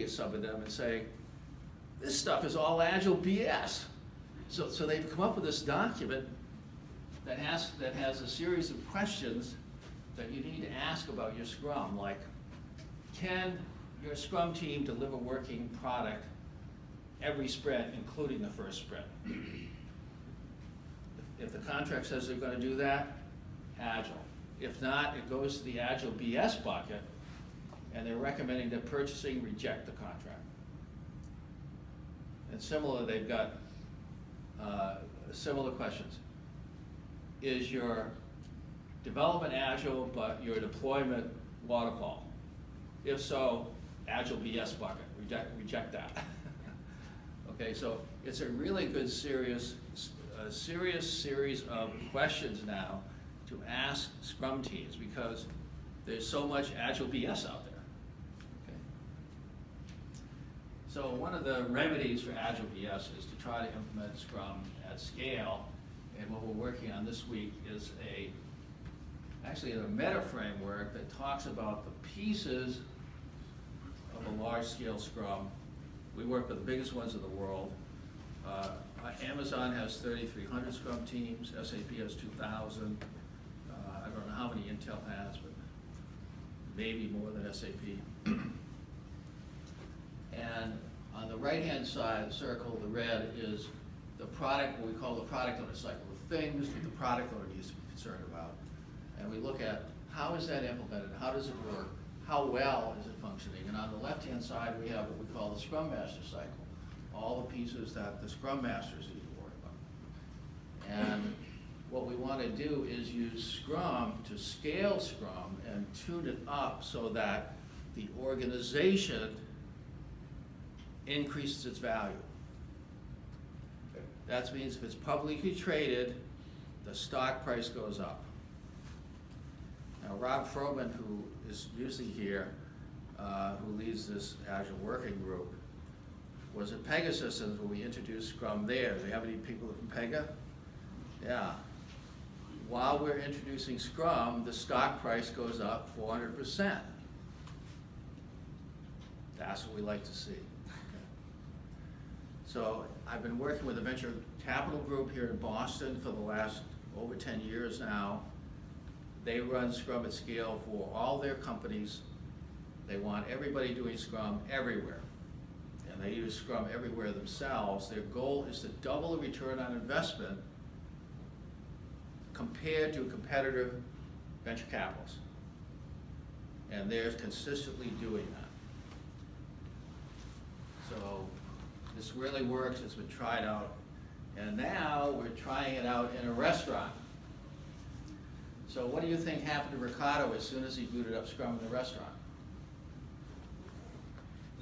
alienate some of them and say, this stuff is all Agile BS. So they've come up with this document that has a series of questions that you need to ask about your Scrum, like, can your Scrum team deliver working product every sprint, including the first sprint? If the contract says they're going to do that, Agile. If not, it goes to the Agile BS bucket, and they're recommending that purchasing reject the contract. And similar, they've got similar questions. Is your development Agile, but your deployment waterfall? If so, Agile BS bucket, reject that. Okay, so it's a really good serious series of questions now to ask Scrum teams, because there's so much Agile BS out there. Okay. So one of the remedies for Agile BS is to try to implement Scrum at scale, and what we're working on this week is actually a meta framework that talks about the pieces of a large-scale Scrum. We work with the biggest ones in the world. Amazon has 3,300 Scrum teams. SAP has 2,000. I don't know how many Intel has, but maybe more than SAP. And on the right-hand side, the circle, the red, is the product, what we call the product owner cycle, the things that the product owner needs to be concerned about. And we look at how is that implemented, how does it work, how well is it functioning. And on the left-hand side, we have what we call the Scrum Master cycle, all the pieces that the Scrum Masters need to worry about. And what we want to do is use Scrum to scale Scrum and tune it up so that the organization increases its value. That means if it's publicly traded, the stock price goes up. Now, Rob Froman, who is usually here, who leads this Agile working group, was at Pegasystems when we introduced Scrum there. Do we have any people from Pega? Yeah. While we're introducing Scrum, the stock price goes up 400%. That's what we like to see. So I've been working with a venture capital group here in Boston for the last over 10 years now. They run Scrum at scale for all their companies. They want everybody doing Scrum everywhere. And they use Scrum everywhere themselves. Their goal is to double the return on investment compared to competitive venture capitalists. And they're consistently doing that. So this really works. It's been tried out. And now we're trying it out in a restaurant. So what do you think happened to Riccardo as soon as he booted up Scrum in the restaurant?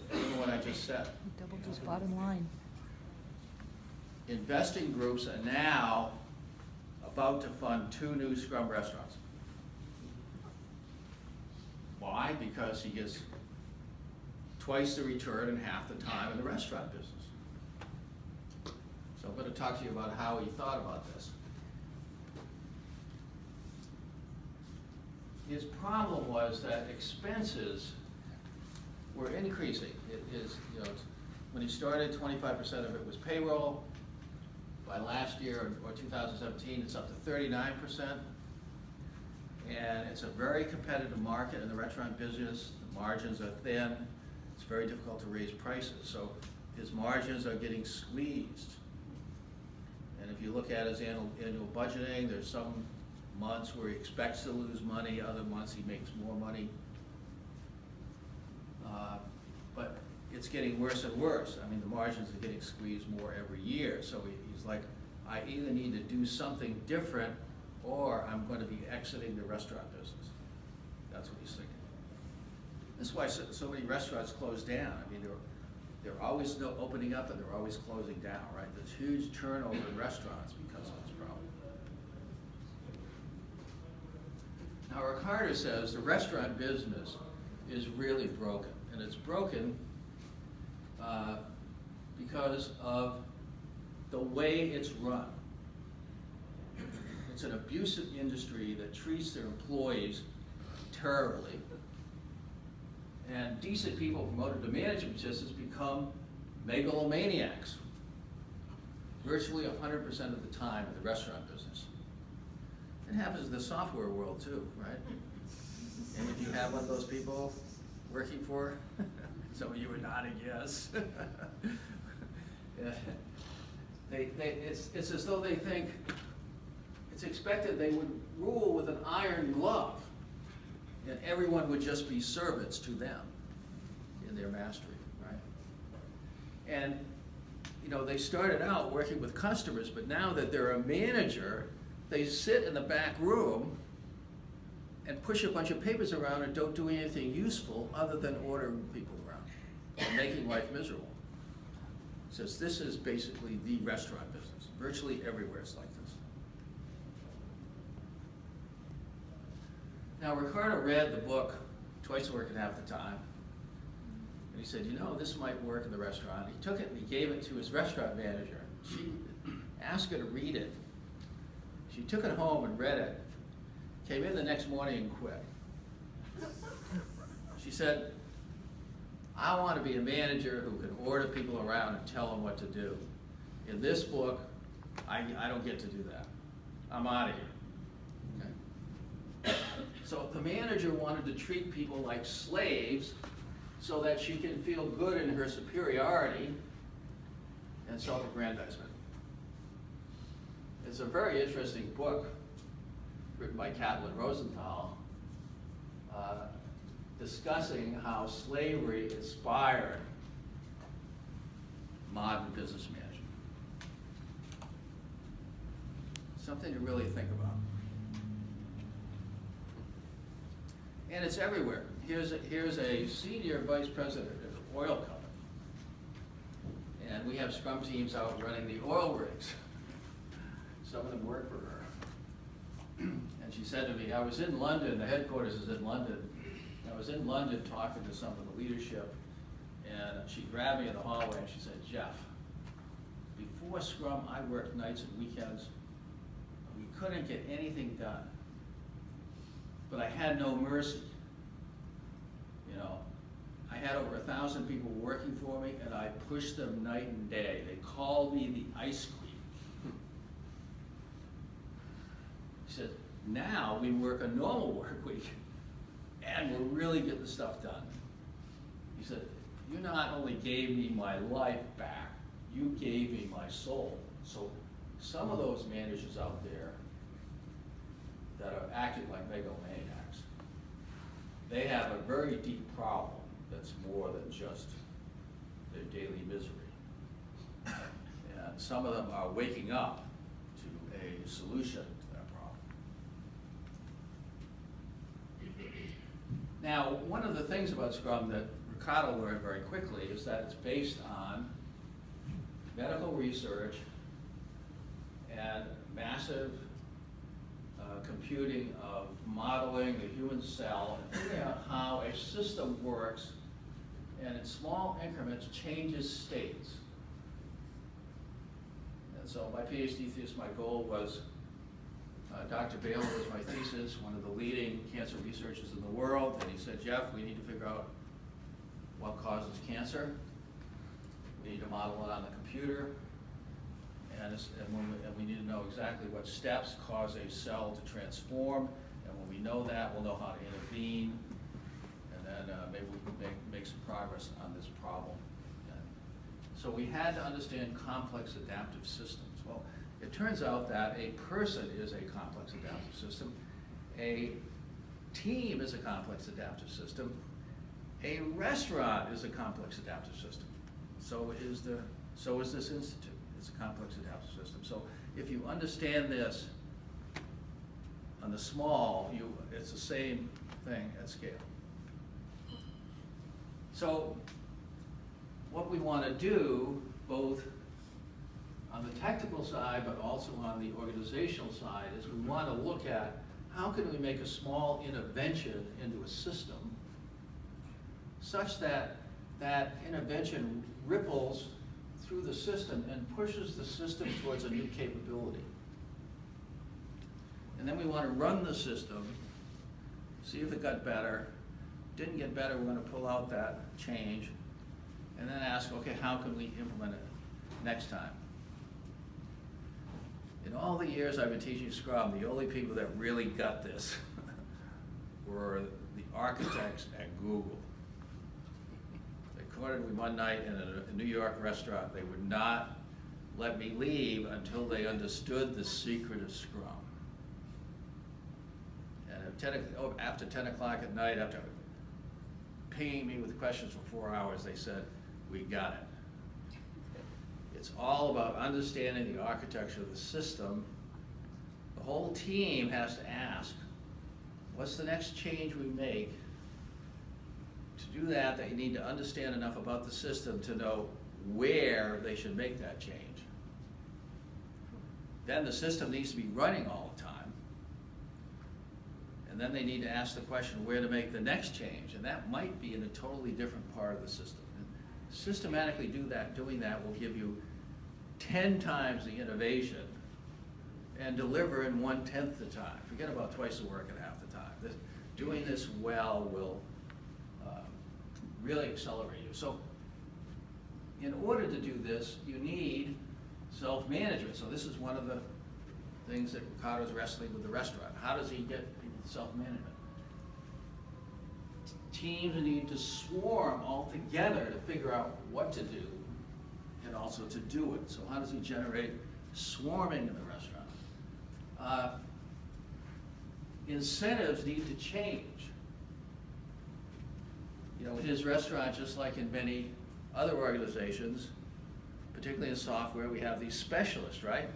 Remember what I just said. He doubled his bottom line. Investing groups are now about to fund 2 new Scrum restaurants. Why? Because he gets twice the return in half the time in the restaurant business. So I'm going to talk to you about how he thought about this. His problem was that expenses were increasing. When he started, 25% of it was payroll. By last year, or 2017, it's up to 39%. And it's a very competitive market in the restaurant business. The margins are thin. It's very difficult to raise prices. So his margins are getting squeezed. And if you look at his annual budgeting, there's some months where he expects to lose money, other months he makes more money. But it's getting worse and worse. I mean, the margins are getting squeezed more every year. So he's like, I either need to do something different or I'm going to be exiting the restaurant business. That's what he's thinking. That's why so many restaurants close down. I mean, they're always opening up and they're always closing down, right? There's huge turnover in restaurants because of this problem. Now, Riccardo says the restaurant business is really broken. And it's broken because of the way it's run. It's an abusive industry that treats their employees terribly. And decent people promoted to management positions become megalomaniacs. Virtually 100% of the time in the restaurant business. It happens in the software world too, right? And if you have one of those people working for, some of you are nodding yes. Yeah. It's as though they think it's expected they would rule with an iron glove, and everyone would just be servants to them in their mastery, right? And you know, they started out working with customers, but now that they're a manager, they sit in the back room and push a bunch of papers around and don't do anything useful other than ordering people around and making life miserable. Says this is basically the restaurant business. Virtually everywhere it's like this. Now, Riccardo read the book, Twice the Work in Half the Time, and he said, you know, this might work in the restaurant. He took it and he gave it to his restaurant manager. She asked her to read it. She took it home and read it, came in the next morning and quit. She said, I want to be a manager who can order people around and tell them what to do. In this book, I don't get to do that. I'm out of here. Okay? So the manager wanted to treat people like slaves so that she can feel good in her superiority and self-aggrandizement. It's a very interesting book written by Kendall and Rosenthal, discussing how slavery inspired modern business management. Something to really think about. And it's everywhere. Here's a senior vice president of an oil company. And we have scrum teams out running the oil rigs. Some of them work for her. And she said to me, I was in London, the headquarters is in London. I was in London talking to some of the leadership, and she grabbed me in the hallway and she said, Jeff, before Scrum, I worked nights and weekends. We couldn't get anything done. But I had no mercy. You know, I had over 1,000 people working for me, and I pushed them night and day. They called me the ice queen. She said, now we work a normal work week, and we're really getting the stuff done. He said, you not only gave me my life back, you gave me my soul. So some of those managers out there that are acting like megalomaniacs, they have a very deep problem that's more than just their daily misery. And some of them are waking up to a solution to that problem. Now, one of the things about Scrum that Riccardo learned very quickly is that it's based on medical research and massive computing of modeling the human cell and figuring out how a system works and in small increments changes states. And so my PhD thesis, my goal was, Dr. Baylor was my thesis, one of the leading cancer researchers in the world, and he said, Jeff, we need to figure out what causes cancer. We need to model it on the computer. And we need to know exactly what steps cause a cell to transform. And when we know that, we'll know how to intervene. And then maybe we can make some progress on this problem. And so we had to understand complex adaptive systems. Well, it turns out that a person is a complex adaptive system. A team is a complex adaptive system. A restaurant is a complex adaptive system. So is this institute. It's a complex adaptive system. So if you understand this on the small, it's the same thing at scale. So what we want to do, both on the technical side, but also on the organizational side, is we want to look at how can we make a small intervention into a system such that that intervention ripples through the system and pushes the system towards a new capability. And then we want to run the system, see if it got better, didn't get better, we're gonna pull out that change, and then ask, okay, how can we implement it next time? In all the years I've been teaching Scrum, the only people that really got this were the architects at Google. They cornered me one night in a New York restaurant. They would not let me leave until they understood the secret of Scrum. And at after 10 o'clock at night, after pinging me with questions for 4 hours, they said, we got it. It's all about understanding the architecture of the system. The whole team has to ask, what's the next change we make? To do that, they need to understand enough about the system to know where they should make that change. Then the system needs to be running all the time. And then they need to ask the question where to make the next change, and that might be in a totally different part of the system. And systematically doing that will give you 10 times the innovation and deliver in 1/10 the time. Forget about twice the work and half the time. Doing this well will really accelerate you. So in order to do this, you need self-management. So this is one of the things that Riccardo's wrestling with the restaurant. How does he get people to self-management? Teams need to swarm all together to figure out what to do and also to do it. So how does he generate swarming in the restaurant? Incentives need to change. You know, in his restaurant, just like in many other organizations, particularly in software, we have these specialists, right?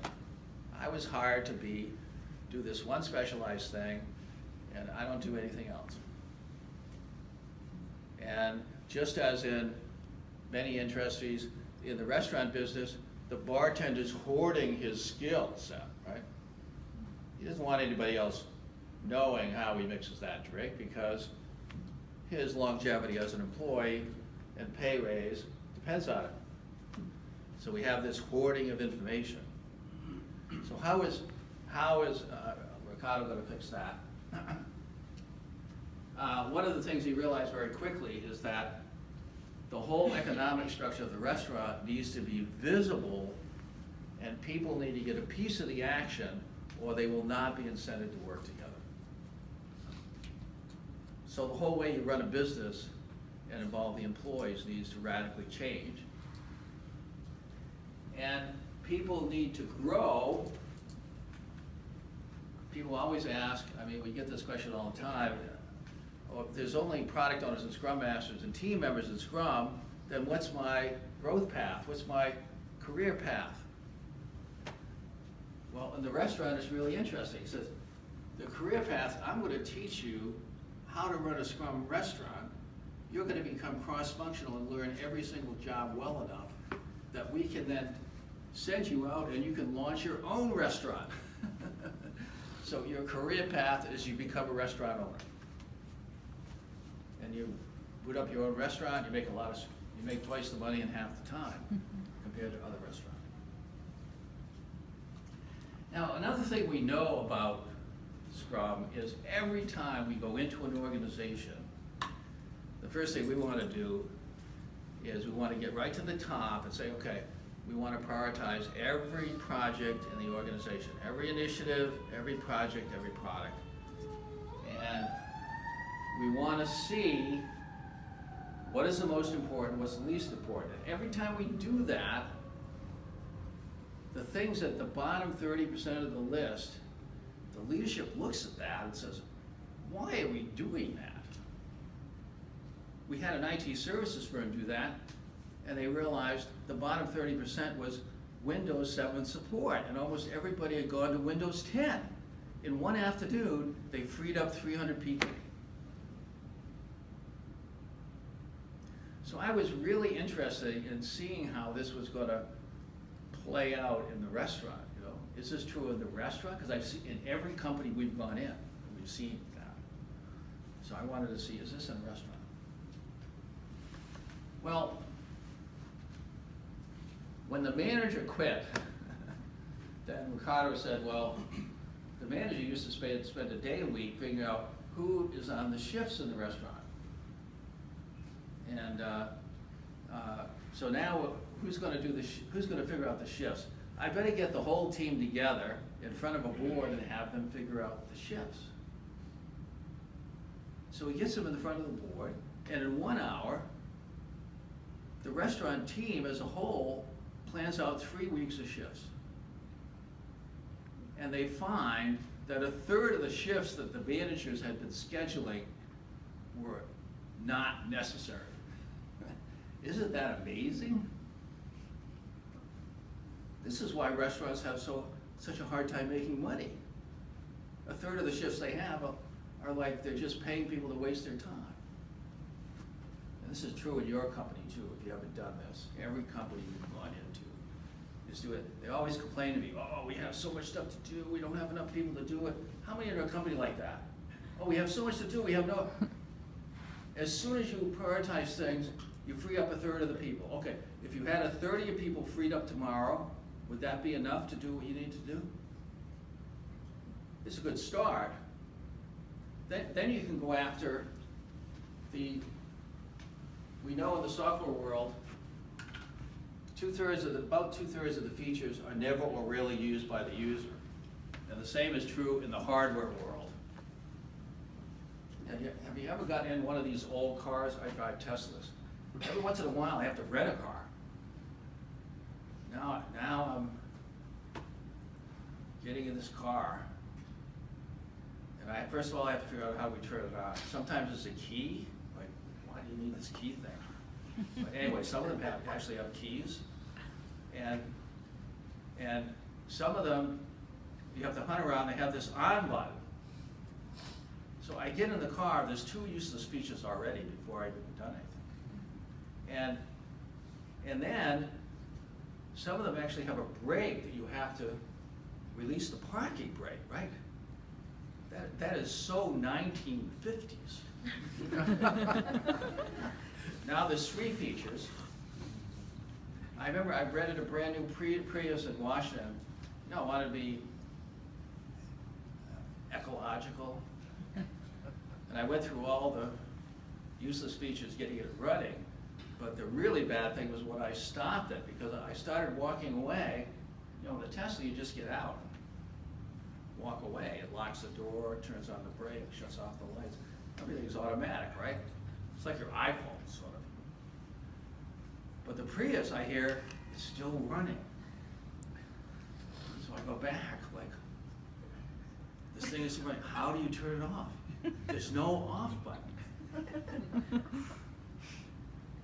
I was hired to do this one specialized thing, and I don't do anything else. And just as in many industries, in the restaurant business, the bartender's hoarding his skill set, right? He doesn't want anybody else knowing how he mixes that drink because his longevity as an employee and pay raise depends on it. So we have this hoarding of information. So how is Riccardo going to fix that? One of the things he realized very quickly is that the whole economic structure of the restaurant needs to be visible, and people need to get a piece of the action, or they will not be incented to work together. So the whole way you run a business and involve the employees needs to radically change. And people need to grow. People always ask, I mean, we get this question all the time, oh, if there's only product owners and Scrum Masters and team members in Scrum, then what's my growth path? What's my career path? Well, in the restaurant, it's really interesting. He says, the career path, I'm going to teach you how to run a Scrum restaurant. You're going to become cross-functional and learn every single job well enough that we can then send you out and you can launch your own restaurant. So your career path is you become a restaurant owner. And you put up your own restaurant, you make twice the money in half the time compared to other restaurants. Now, another thing we know about Scrum is every time we go into an organization, the first thing we want to do is we want to get right to the top and say, okay, we want to prioritize every project in the organization, every initiative, every project, every product. And we want to see what is the most important, what's the least important. And every time we do that, the things at the bottom 30% of the list, the leadership looks at that and says, why are we doing that? We had an IT services firm do that, and they realized the bottom 30% was Windows 7 support, and almost everybody had gone to Windows 10. In one afternoon, they freed up 300 people. So I was really interested in seeing how this was going to play out in the restaurant. You know, is this true in the restaurant? Because I've seen in every company we've gone in, we've seen that. So I wanted to see, is this in a restaurant? Well, when the manager quit, then Riccardo said, well, the manager used to spend a day a week figuring out who is on the shifts in the restaurant. And so now, who's going to do who's going to figure out the shifts? I better get the whole team together in front of a board and have them figure out the shifts. So he gets them in the front of the board, and in 1 hour, the restaurant team as a whole plans out 3 weeks of shifts. And they find that a third of the shifts that the managers had been scheduling were not necessary. Isn't that amazing? This is why restaurants have such a hard time making money. A third of the shifts they have are like they're just paying people to waste their time. And this is true in your company too, if you haven't done this. Every company you've gone into is doing it. They always complain to me, oh, we have so much stuff to do, we don't have enough people to do it. How many are in a company like that? Oh, we have so much to do, we have no. As soon as you prioritize things, you free up a third of the people. Okay, if you had a third of your people freed up tomorrow, would that be enough to do what you need to do? It's a good start. Then you can go after we know in the software world, about two-thirds of the features are never or rarely used by the user. And the same is true in the hardware world. Have you ever gotten in one of these old cars? I drive Teslas. Every once in a while I have to rent a car. Now I'm getting in this car, and first of all I have to figure out how we turn it on. Sometimes it's a key, like why do you need this key thing? But anyway, some of them actually have keys, and some of them you have to hunt around. They have this on button. So I get in the car. There's 2 useless features already before I've even done anything, and then some of them actually have a brake that you have to release the parking brake, right? That is so 1950s. Now there's 3 features. I remember I rented a brand new Prius in Washington. You know, I wanted to be ecological. And I went through all the useless features getting it running. But the really bad thing was when I stopped it, because I started walking away. You know, the Tesla, you just get out, walk away. It locks the door, turns on the brake, shuts off the lights. Everything's automatic, right? It's like your iPhone, sort of. But the Prius, I hear, is still running. So I go back, like, this thing is running. How do you turn it off? There's no off button.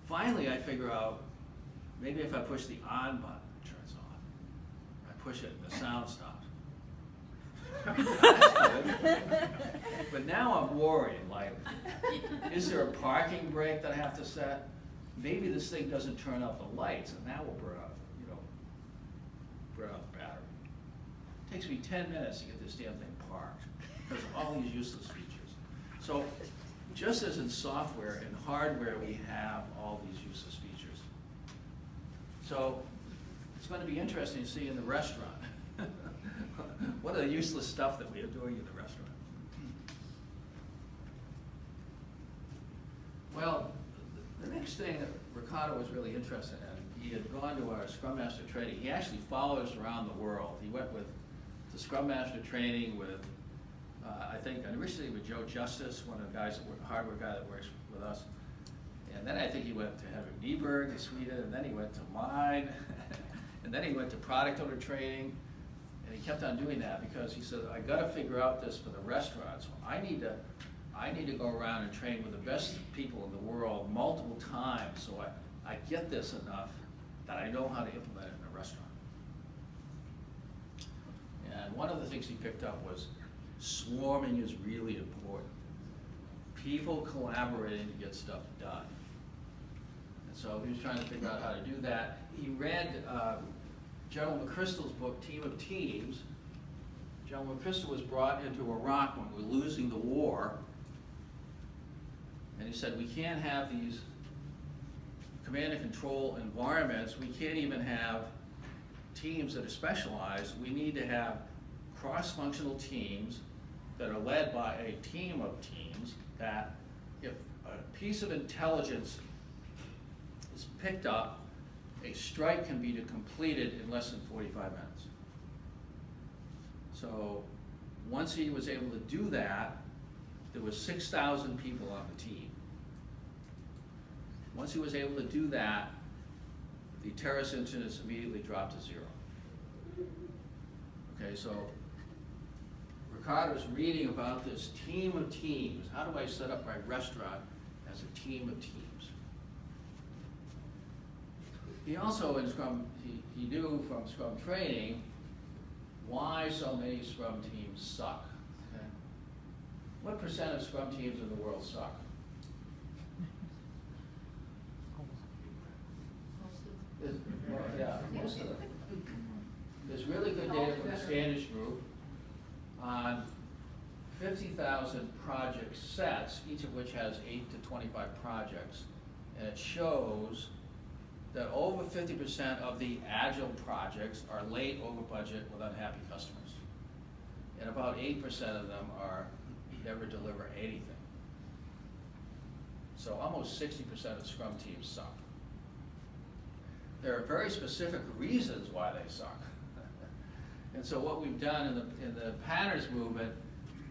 Finally, I figure out, maybe if I push the on button, it turns off. I push it and the sound stops. But now I'm worried, like, is there a parking brake that I have to set? Maybe this thing doesn't turn out the lights, and that will burn out the battery. It takes me 10 minutes to get this damn thing parked because of all these useless features. So, just as in software and hardware, we have all these useless features. So, it's going to be interesting to see in the restaurant. What are the useless stuff that we are doing in the restaurant? Well, the next thing that Riccardo was really interested in, he had gone to our Scrum Master training. He actually follows around the world. He went with the Scrum Master training with, I think, initially with Joe Justice, one of the guys, hardware guy that works with us. And then I think he went to Henrik Nieberg in Sweden, and then he went to mine, and then he went to product owner training. And he kept on doing that because he said, I got to figure out this for the restaurants. So I need to go around and train with the best people in the world multiple times so I get this enough that I know how to implement it in a restaurant. And one of the things he picked up was swarming is really important. People collaborating to get stuff done. And so he was trying to figure out how to do that. He read General McChrystal's book, Team of Teams. General McChrystal was brought into Iraq when we were losing the war. And he said, we can't have these command and control environments. We can't even have teams that are specialized. We need to have cross-functional teams that are led by a team of teams that if a piece of intelligence is picked up, a strike can be completed in less than 45 minutes. So once he was able to do that, there was 6,000 people on the team. Once he was able to do that, the terrorist incidents immediately dropped to 0. Okay, so Riccardo's reading about this team of teams. How do I set up my restaurant as a team of teams? He also in Scrum, he knew from Scrum training why so many Scrum teams suck. Okay? What percent of Scrum teams in the world suck? Well, yeah, most of them. There's really good data from the Standish Group on 50,000 project sets, each of which has 8 to 25 projects, and it shows that over 50% of the Agile projects are late, over budget, with unhappy customers. And about 8% of them are never deliver anything. So almost 60% of Scrum teams suck. There are very specific reasons why they suck. And so what we've done in the patterns movement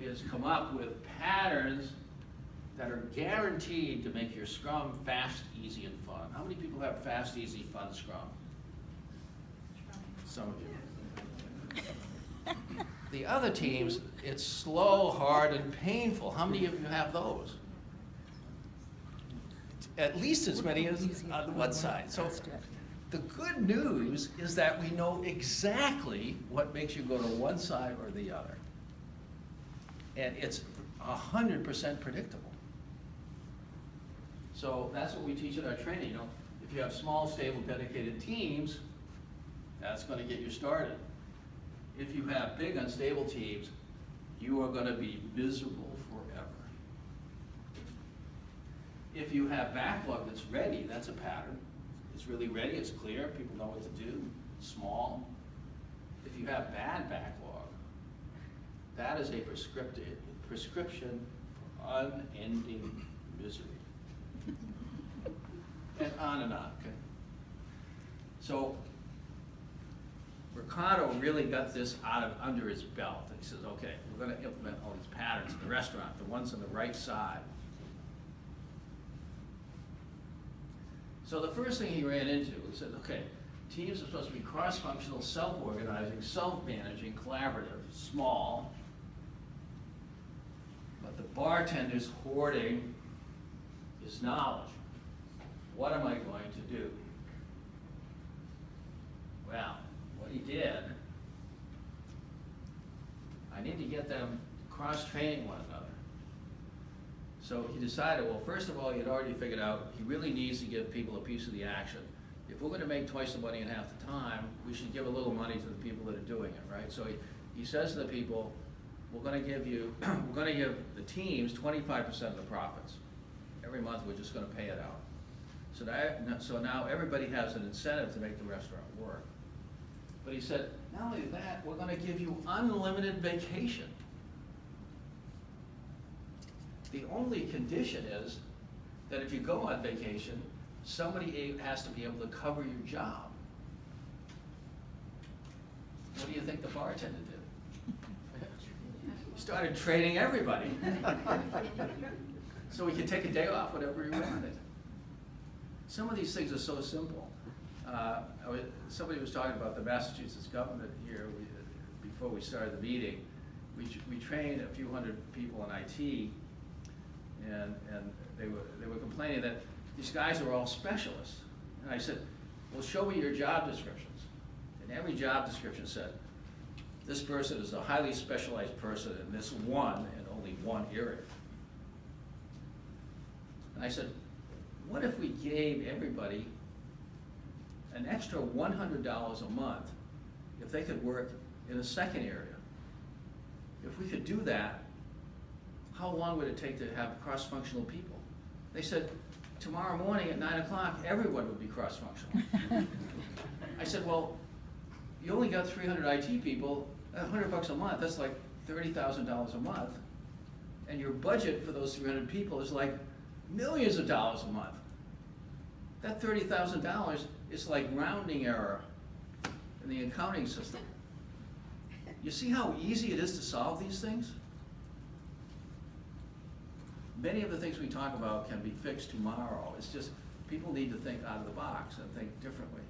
is come up with patterns that are guaranteed to make your Scrum fast, easy, and fun. How many people have fast, easy, fun Scrum? Some of you. The other teams, it's slow, hard, and painful. How many of you have those? At least as many as on one side. So the good news is that we know exactly what makes you go to one side or the other. And it's 100% predictable. So that's what we teach in our training. You know, if you have small, stable, dedicated teams, that's going to get you started. If you have big, unstable teams, you are going to be miserable forever. If you have backlog that's ready, that's a pattern. It's really ready, it's clear, people know what to do, small. If you have bad backlog, that is a prescription for unending misery. And on, okay? So, Riccardo really got this under his belt. He says, okay, we're going to implement all these patterns in the restaurant, the ones on the right side. So the first thing he ran into, he said, okay, teams are supposed to be cross-functional, self-organizing, self-managing, collaborative, small, but the bartender's hoarding his knowledge. What am I going to do? Well, what he did, I need to get them cross-training one another. So he decided, well, first of all, he had already figured out he really needs to give people a piece of the action. If we're going to make twice the money in half the time, we should give a little money to the people that are doing it, right? So he says to the people, we're going to give the teams 25% of the profits. Every month we're just going to pay it out. So now everybody has an incentive to make the restaurant work. But he said, not only that, we're going to give you unlimited vacation. The only condition is that if you go on vacation, somebody has to be able to cover your job. What do you think the bartender did? He started training everybody. So he could take a day off whenever he wanted. Some of these things are so simple. Somebody was talking about the Massachusetts government here before we started the meeting. We trained a few hundred people in IT, and they were complaining that these guys are all specialists. And I said, well, show me your job descriptions. And every job description said, this person is a highly specialized person in this one and only one area. And I said, what if we gave everybody an extra $100 a month if they could work in a second area? If we could do that, how long would it take to have cross-functional people? They said, tomorrow morning at 9 o'clock, everyone would be cross-functional. I said, well, you only got 300 IT people, $100 a month, that's like $30,000 a month. And your budget for those 300 people is like millions of dollars a month. That $30,000 is like rounding error in the accounting system. You see how easy it is to solve these things? Many of the things we talk about can be fixed tomorrow. It's just people need to think out of the box and think differently.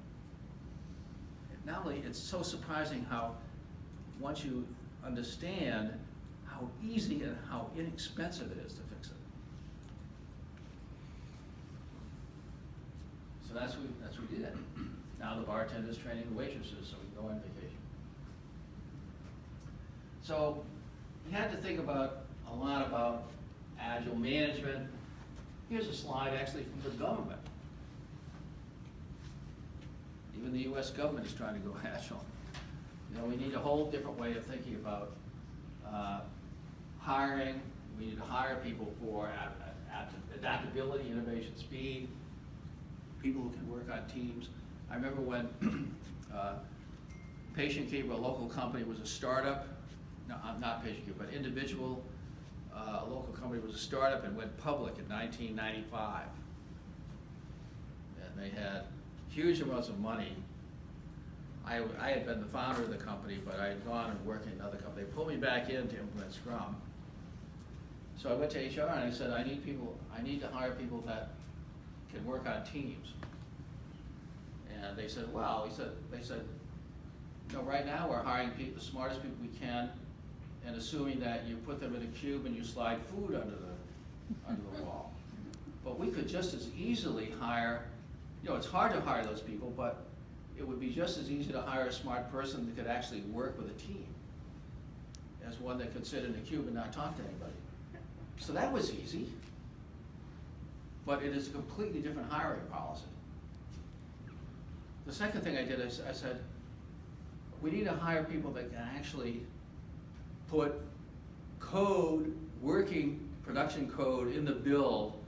Not only, it's so surprising how once you understand how easy and how inexpensive it is to fix it. So that's what we did. Now the bartender's training the waitresses so we can go on vacation. So we had to think about a lot about agile management. Here's a slide actually from the government. Even the US government is trying to go agile. You know, we need a whole different way of thinking about hiring. We need to hire people for adaptability, innovation, speed, people who can work on teams. I remember when Patient Keeper, a local company, was a startup. No, not Patient Keeper, but individual, a local company was a startup and went public in 1995. And they had huge amounts of money. I had been the founder of the company, but I had gone and worked in another company. They pulled me back in to implement Scrum. So I went to HR and I said, I need to hire people that can work on teams. And they said, well, they said, no, right now we're hiring people, the smartest people we can, and assuming that you put them in a cube and you slide food under the wall. But we could just as easily hire, you know, it's hard to hire those people, but it would be just as easy to hire a smart person that could actually work with a team as one that could sit in a cube and not talk to anybody. So that was easy, but it is a completely different hiring policy. The second thing I did is I said, we need to hire people that can actually put code, working production code in the build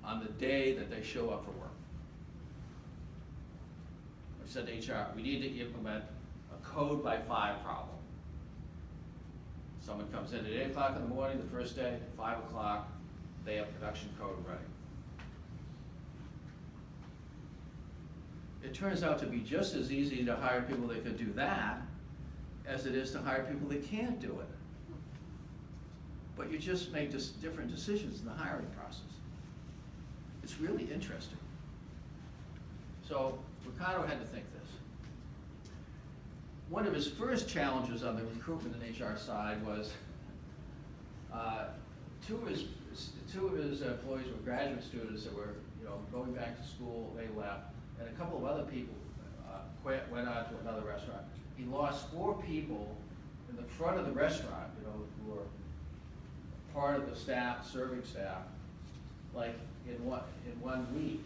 on the day that they show up for work. I said to HR, we need to implement a code by 5 problem. Someone comes in at 8 o'clock in the morning, the first day, 5 o'clock, they have production code ready. It turns out to be just as easy to hire people that can do that as it is to hire people that can't do it. But you just make different decisions in the hiring process. It's really interesting. So Riccardo had to think this. One of his first challenges on the recruitment and HR side was two of his employees were graduate students that were, you know, going back to school. They left, and a couple of other people went on to another restaurant. He lost 4 people in the front of the restaurant, you know, who were part of the staff, serving staff, like in one week.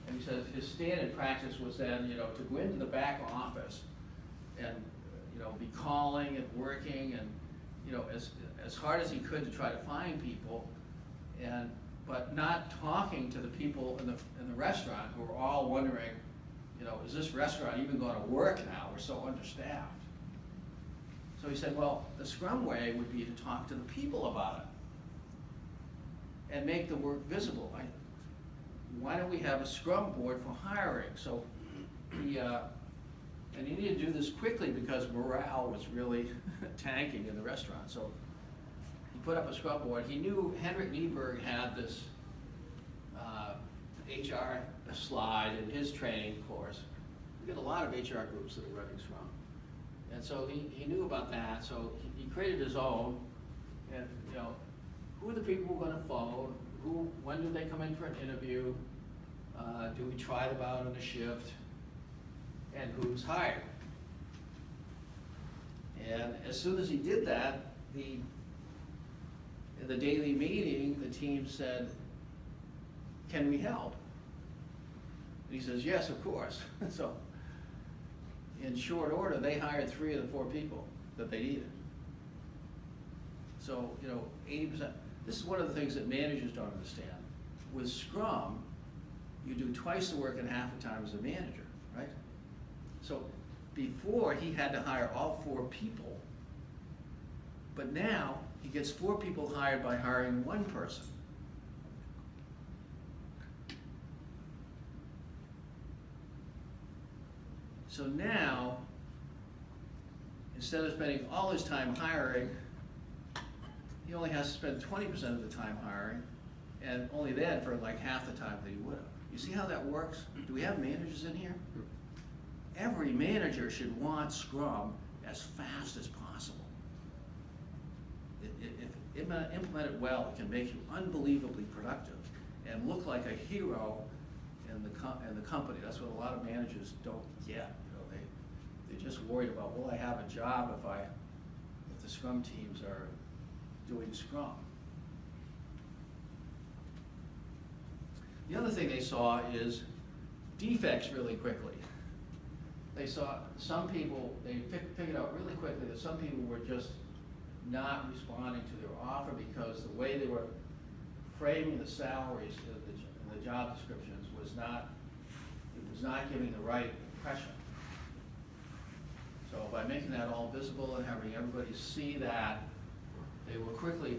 And he says his standard practice was then, you know, to go into the back office and, you know, be calling and working and, you know, as hard as he could to try to find people, but not talking to the people in the restaurant who were all wondering, you know, is this restaurant even going to work now? We're so understaffed. So he said, well, the Scrum way would be to talk to the people about it and make the work visible. Why don't we have a Scrum board for hiring? So and he needed to do this quickly because morale was really tanking in the restaurant. So he put up a Scrum board. He knew Henrik Nieberg had this HR slide in his training course. We get a lot of HR groups that are running Scrum. And so he knew about that, so he created his own. And, you know, who are the people we're going to phone? When do they come in for an interview? Do we try them out on a shift? And who's hired? And as soon as he did that, in the daily meeting, the team said, can we help? And he says, yes, of course. So in short order, they hired 3 of the 4 people that they needed. So, you know, 80%. This is one of the things that managers don't understand. With Scrum, you do twice the work in half the time as a manager, right? So before, he had to hire all 4 people, but now he gets 4 people hired by hiring 1 person. So now, instead of spending all his time hiring, he only has to spend 20% of the time hiring, and only then for like half the time that he would have. You see how that works? Do we have managers in here? Every manager should want Scrum as fast as possible. If implemented well, it can make you unbelievably productive and look like a hero in the company. That's what a lot of managers don't get. They're just worried about, will I have a job if the Scrum teams are doing Scrum? The other thing they saw is defects really quickly. They saw some people, they figured out really quickly that some people were just not responding to their offer because the way they were framing the salaries in the job descriptions was not giving the right impression. So by making that all visible and having everybody see that, they were quickly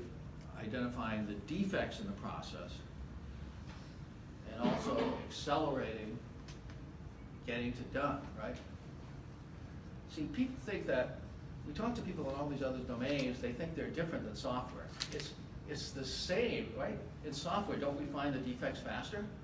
identifying the defects in the process and also accelerating getting to done, right? See, people think that, we talk to people in all these other domains, they think they're different than software. It's the same, right? In software, don't we find the defects faster?